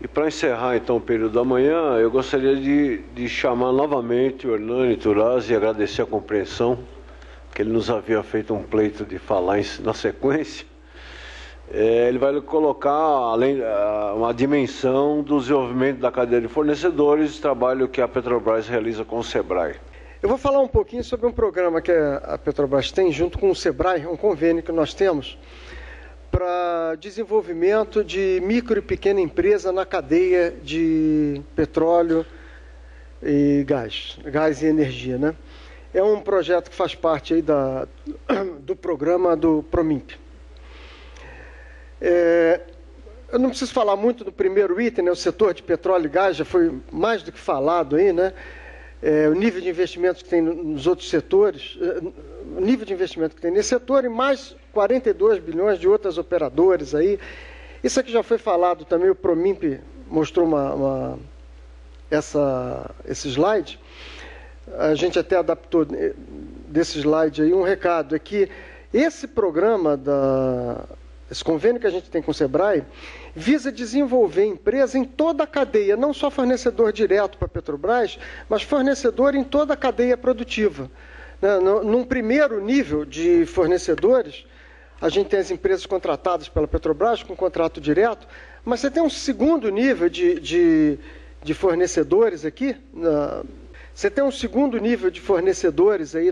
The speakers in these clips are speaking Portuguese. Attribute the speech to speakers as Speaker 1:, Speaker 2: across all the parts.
Speaker 1: E para encerrar então o período da manhã, eu gostaria de chamar novamente o Hernani Turazzi e agradecer a compreensão, que ele nos havia feito um pleito de falar na sequência. Ele vai colocar além uma dimensão do desenvolvimento da cadeia de fornecedores, trabalho que a Petrobras realiza com o SEBRAE.
Speaker 2: Eu vou falar um pouquinho sobre um programa que a Petrobras tem junto com o SEBRAE, um convênio que nós temos para desenvolvimento de micro e pequena empresa na cadeia de petróleo e gás e energia, né? É um projeto que faz parte aí do programa do PROMIMP. Eu não preciso falar muito do primeiro item, né? O setor de petróleo e gás já foi mais do que falado aí, né? O nível de investimentos que tem nos outros setores, o nível de investimento que tem nesse setor e mais 42 bilhões de outras operadoras aí. Isso aqui já foi falado também, o PROMIMP mostrou esse slide. A gente até adaptou desse slide aí um recado, é que esse programa, esse convênio que a gente tem com o SEBRAE, visa desenvolver empresa em toda a cadeia, não só fornecedor direto para a Petrobras, mas fornecedor em toda a cadeia produtiva. Num primeiro nível de fornecedores, a gente tem as empresas contratadas pela Petrobras com contrato direto, mas você tem um segundo nível de fornecedores aqui, você tem um segundo nível de fornecedores aí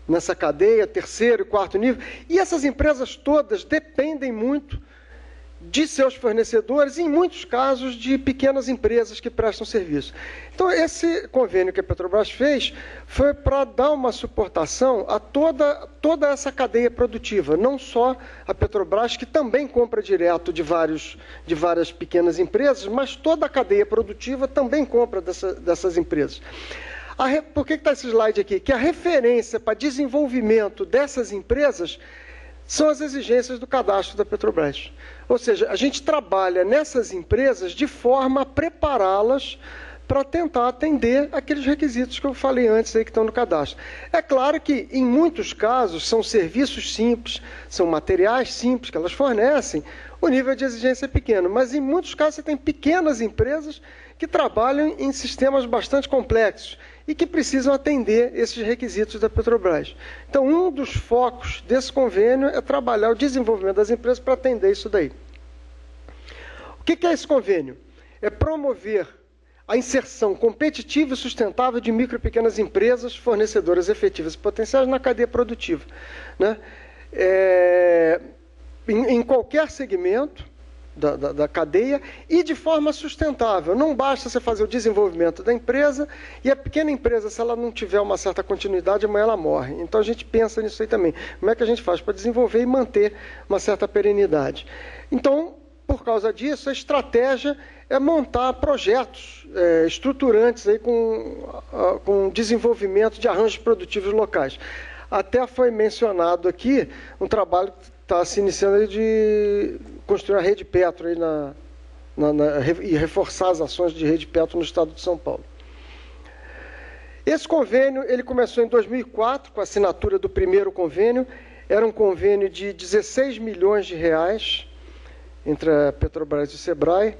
Speaker 2: nessa cadeia, terceiro e quarto nível, e essas empresas todas dependem muito de seus fornecedores, e em muitos casos de pequenas empresas que prestam serviço. Então, esse convênio que a Petrobras fez foi para dar uma suportação a toda essa cadeia produtiva, não só a Petrobras, que também compra direto de várias pequenas empresas, mas toda a cadeia produtiva também compra dessas empresas. Por que está esse slide aqui? Que a referência para desenvolvimento dessas empresas são as exigências do cadastro da Petrobras. Ou seja, a gente trabalha nessas empresas de forma a prepará-las para tentar atender aqueles requisitos que eu falei antes aí que estão no cadastro. É claro que, em muitos casos, são serviços simples, são materiais simples que elas fornecem, o nível de exigência é pequeno, mas em muitos casos você tem pequenas empresas que trabalham em sistemas bastante complexos e que precisam atender esses requisitos da Petrobras. Então, um dos focos desse convênio é trabalhar o desenvolvimento das empresas para atender isso daí. O que é esse convênio? É promover a inserção competitiva e sustentável de micro e pequenas empresas fornecedoras efetivas e potenciais na cadeia produtiva, né? Em qualquer segmento da cadeia e de forma sustentável. Não basta você fazer o desenvolvimento da empresa e a pequena empresa, se ela não tiver uma certa continuidade, amanhã ela morre. Então a gente pensa nisso aí também. Como é que a gente faz para desenvolver e manter uma certa perenidade? Então, por causa disso, a estratégia é montar projetos estruturantes aí com desenvolvimento de arranjos produtivos locais. Até foi mencionado aqui um trabalho que está se iniciando aí de construir a rede Petro aí e reforçar as ações de rede Petro no estado de São Paulo. Esse convênio ele começou em 2004, com a assinatura do primeiro convênio. Era um convênio de 16 milhões de reais entre a Petrobras e o SEBRAE.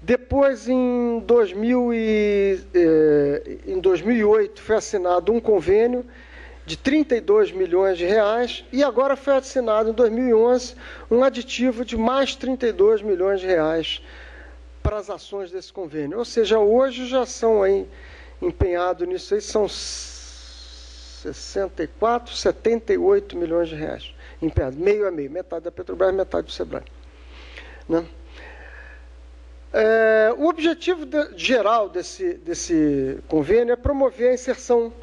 Speaker 2: Depois, em 2008, foi assinado um convênio de 32 milhões de reais e agora foi assinado em 2011 um aditivo de mais 32 milhões de reais para as ações desse convênio. Ou seja, hoje já são aí empenhados nisso aí, são 64, 78 milhões de reais empenhados, meio a meio, metade da Petrobras, metade do SEBRAE, né? O objetivo geral desse convênio é promover a inserção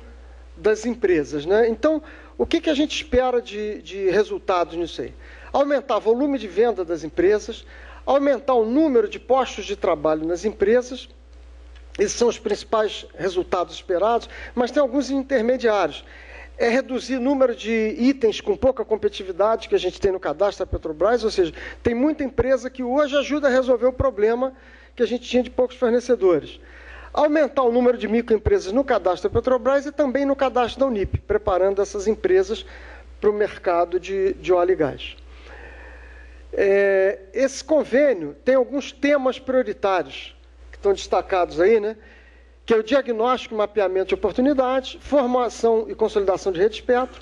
Speaker 2: das empresas, né? Então, o que a gente espera de resultados nisso aí? Aumentar o volume de venda das empresas, aumentar o número de postos de trabalho nas empresas. Esses são os principais resultados esperados, mas tem alguns intermediários. É reduzir o número de itens com pouca competitividade que a gente tem no cadastro da Petrobras, ou seja, tem muita empresa que hoje ajuda a resolver o problema que a gente tinha de poucos fornecedores. Aumentar o número de microempresas no cadastro da Petrobras e também no cadastro da Unip, preparando essas empresas para o mercado de óleo e gás. esse convênio tem alguns temas prioritários, que estão destacados aí, né? Que é o diagnóstico e mapeamento de oportunidades, formação e consolidação de rede espectro,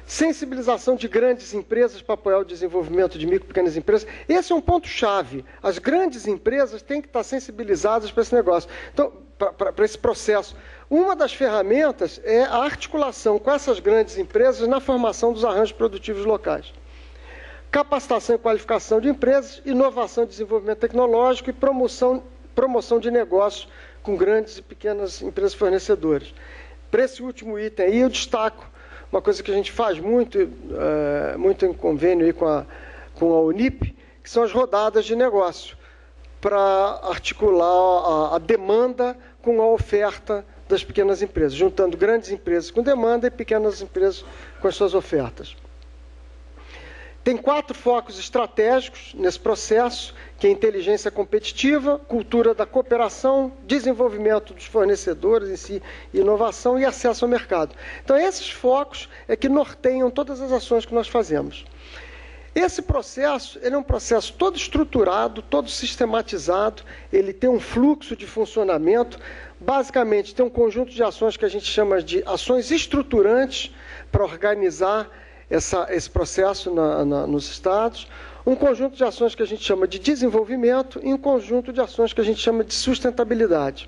Speaker 2: sensibilização de grandes empresas para apoiar o desenvolvimento de micro e pequenas empresas. Esse é um ponto-chave. As grandes empresas têm que estar sensibilizadas para esse negócio, então, para esse processo. Uma das ferramentas é a articulação com essas grandes empresas na formação dos arranjos produtivos locais. Capacitação e qualificação de empresas, inovação e desenvolvimento tecnológico e promoção de negócios com grandes e pequenas empresas fornecedoras. Para esse último item aí, eu destaco uma coisa que a gente faz muito em convênio aí com a Unip, que são as rodadas de negócio, para articular a demanda com a oferta das pequenas empresas, juntando grandes empresas com demanda e pequenas empresas com as suas ofertas. Tem 4 focos estratégicos nesse processo, que é inteligência competitiva, cultura da cooperação, desenvolvimento dos fornecedores em si, inovação e acesso ao mercado. Então, esses focos é que norteiam todas as ações que nós fazemos. Esse processo, ele é um processo todo estruturado, todo sistematizado, ele tem um fluxo de funcionamento, basicamente tem um conjunto de ações que a gente chama de ações estruturantes para organizar esse processo nos estados, um conjunto de ações que a gente chama de desenvolvimento e um conjunto de ações que a gente chama de sustentabilidade.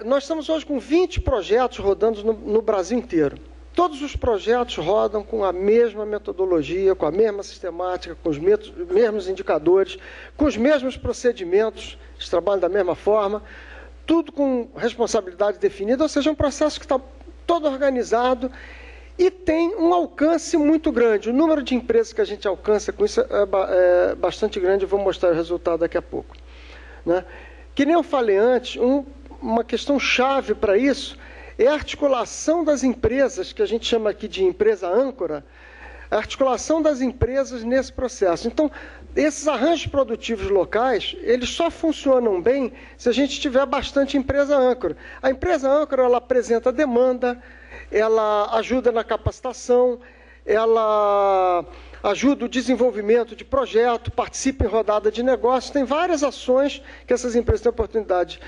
Speaker 2: Nós estamos hoje com 20 projetos rodando no Brasil inteiro. Todos os projetos rodam com a mesma metodologia, com a mesma sistemática, com os mesmos indicadores, com os mesmos procedimentos, eles trabalham da mesma forma, tudo com responsabilidade definida, ou seja, um processo que está todo organizado e tem um alcance muito grande. O número de empresas que a gente alcança com isso é bastante grande, eu vou mostrar o resultado daqui a pouco. Né? Que nem eu falei antes, uma questão chave para isso é a articulação das empresas, que a gente chama aqui de empresa âncora, a articulação das empresas nesse processo. Então, esses arranjos produtivos locais, eles só funcionam bem se a gente tiver bastante empresa âncora. A empresa âncora, ela apresenta demanda, ela ajuda na capacitação, ela ajuda o desenvolvimento de projeto, participa em rodada de negócios, tem várias ações que essas empresas têm oportunidade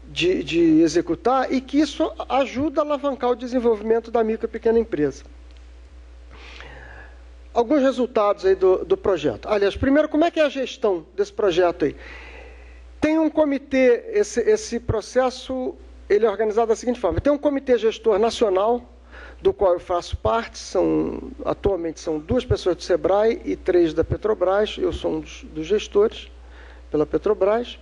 Speaker 2: de executar e que isso ajuda a alavancar o desenvolvimento da micro e pequena empresa. Alguns resultados aí do projeto. Aliás, primeiro, como é que é a gestão desse projeto aí? Tem um comitê, esse processo ele é organizado da seguinte forma: tem um comitê gestor nacional, do qual eu faço parte, atualmente são 2 pessoas do SEBRAE e 3 da Petrobras, eu sou um dos gestores pela Petrobras.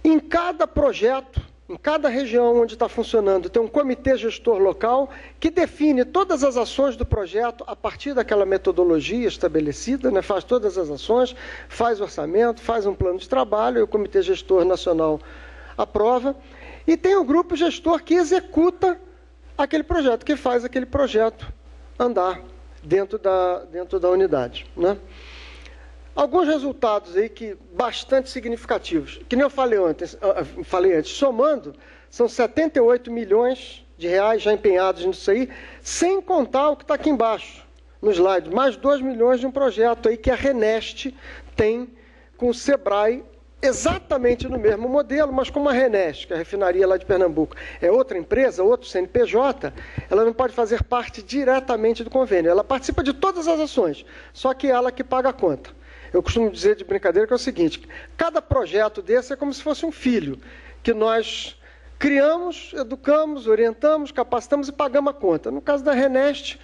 Speaker 2: Em cada projeto, em cada região onde está funcionando, tem um comitê gestor local que define todas as ações do projeto a partir daquela metodologia estabelecida, né? Faz todas as ações, faz orçamento, faz um plano de trabalho, e o comitê gestor nacional aprova. E tem o grupo gestor que executa aquele projeto, que faz aquele projeto andar dentro da unidade. Né? Alguns resultados aí bastante significativos. Que nem eu falei antes, somando, são 78 milhões de reais já empenhados nisso aí, sem contar o que está aqui embaixo, no slide, mais 2 milhões de um projeto aí que a Renest tem com o SEBRAE, exatamente no mesmo modelo, mas como a Renest, que é a refinaria lá de Pernambuco, é outra empresa, outro CNPJ, ela não pode fazer parte diretamente do convênio. Ela participa de todas as ações, só que ela que paga a conta. Eu costumo dizer de brincadeira que é o seguinte: cada projeto desse é como se fosse um filho, que nós criamos, educamos, orientamos, capacitamos e pagamos a conta. No caso da Renest,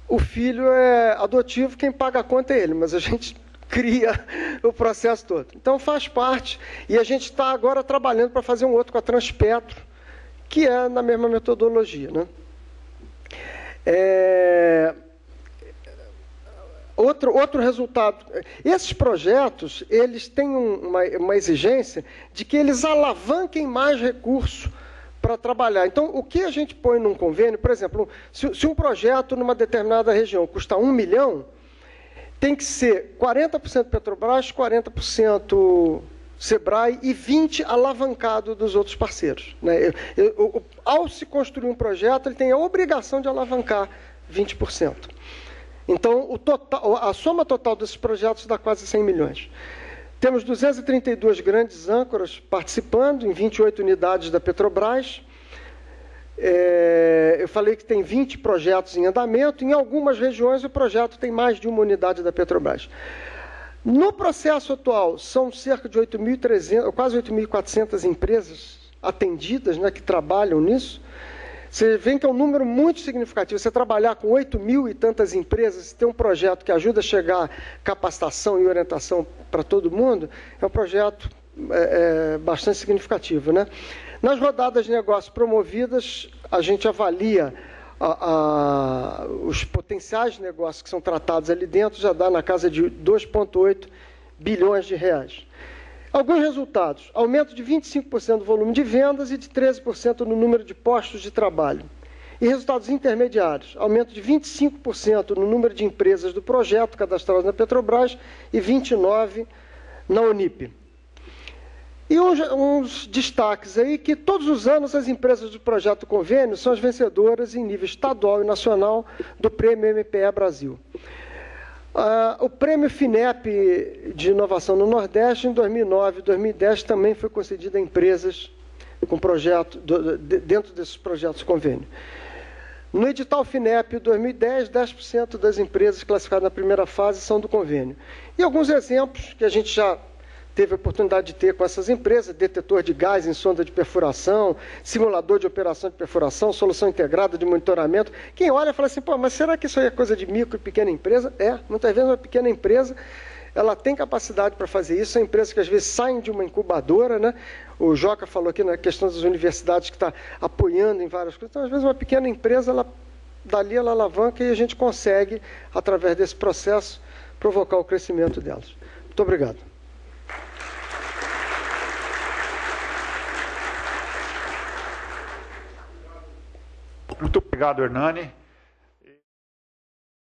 Speaker 2: o filho é adotivo, quem paga a conta é ele, mas a gente cria o processo todo. Então faz parte, e a gente está agora trabalhando para fazer um outro com a Transpetro, que é na mesma metodologia. Né? Outro resultado, esses projetos, eles têm uma exigência de que eles alavanquem mais recursos para trabalhar. Então, o que a gente põe num convênio, por exemplo, se um projeto numa determinada região custa 1 milhão, tem que ser 40% Petrobras, 40% SEBRAE e 20% alavancado dos outros parceiros. Né? Ao se construir um projeto, ele tem a obrigação de alavancar 20%. Então, a soma total desses projetos dá quase 100 milhões. Temos 232 grandes âncoras participando, em 28 unidades da Petrobras. Eu falei que tem 20 projetos em andamento. Em algumas regiões, o projeto tem mais de uma unidade da Petrobras. No processo atual, são cerca de 8.300, quase 8.400 empresas atendidas, né, que trabalham nisso. Você vê que é um número muito significativo. Você trabalhar com 8.000 e tantas empresas, ter um projeto que ajuda a chegar capacitação e orientação para todo mundo, é um projeto bastante significativo, né? Nas rodadas de negócio promovidas, a gente avalia os potenciais de negócios que são tratados ali dentro, já dá na casa de 2,8 bilhões de reais. Alguns resultados: aumento de 25% do volume de vendas e de 13% no número de postos de trabalho. E resultados intermediários: aumento de 25% no número de empresas do projeto cadastradas na Petrobras e 29% na Unip. E uns destaques aí, que todos os anos as empresas do projeto Convênio são as vencedoras em nível estadual e nacional do Prêmio MPE Brasil. O Prêmio FINEP de Inovação no Nordeste, em 2009 e 2010, também foi concedido a empresas com projeto, dentro desses projetos convênio. No edital FINEP 2010, 10% das empresas classificadas na primeira fase são do convênio. E alguns exemplos que a gente já teve a oportunidade de ter com essas empresas: detetor de gás em sonda de perfuração, simulador de operação de perfuração, solução integrada de monitoramento. Quem olha fala assim: pô, mas será que isso aí é coisa de micro e pequena empresa? Muitas vezes uma pequena empresa, ela tem capacidade para fazer isso. São empresas que às vezes saem de uma incubadora, né? O Joca falou aqui na questão das universidades que está apoiando em várias coisas. Então, às vezes uma pequena empresa, dali ela alavanca e a gente consegue, através desse processo, provocar o crescimento delas. Muito obrigado.
Speaker 3: Muito obrigado, Hernani.